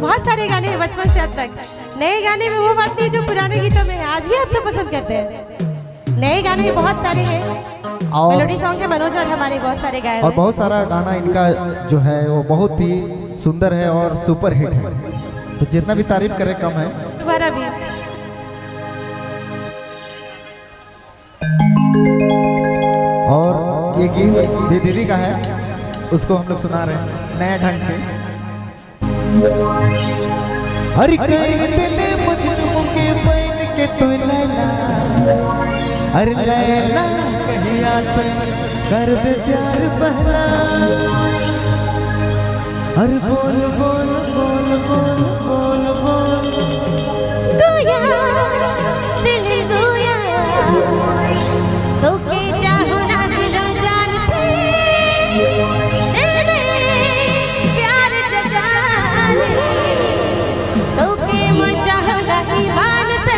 बहुत सारे गाने हैं बचपन से अब तक। नए गाने में वो बात नहीं जो पुराने गीतों में है, आज भी आप सब पसंद करते हैं। नए गाने में बहुत सारे हैं, मेलोडी सॉन्ग है, मनोज और हमारे बहुत सारे गाए और बहुत सारा गाना इनका जो है वो बहुत ही सुंदर है और सुपर हिट है, तो जितना भी तारीफ करे कम है। तुम्हारा भी और ये गीत भी दीदी का है, उसको हम लोग सुना रहे हैं नया ढंग से। हर दिल मुझको के बन के तू लैला, हर लैला कहीं आते कर दे प्यार पहला, हर बोल बोल बोल बोल बोल बोल दुया सिल दुया तो के चाहो ना दिलो जान से, दिल में प्यार जगा ले तो के मैं चाहो ना ईमान से।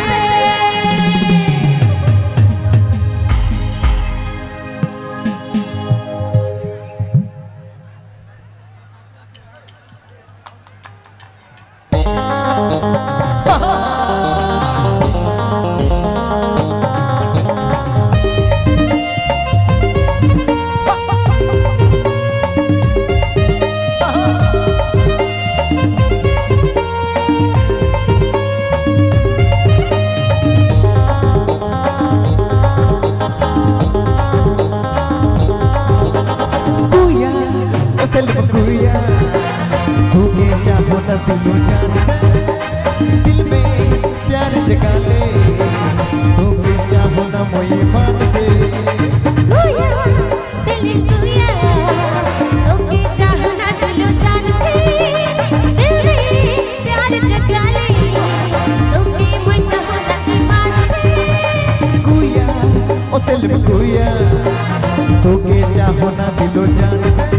गुया तू के चाहो ना दिलो जान से, दिल में प्यार जगा ले तू के चाहो ना मोए मान से, गुया सिल गुया तो के चाहो ना दिलो जान से, दिल में प्यार जगा ले तो के मैं चाहो ना ईमान से। गुया ओ सिल गुया तू के चाहो ना दिलो जान से,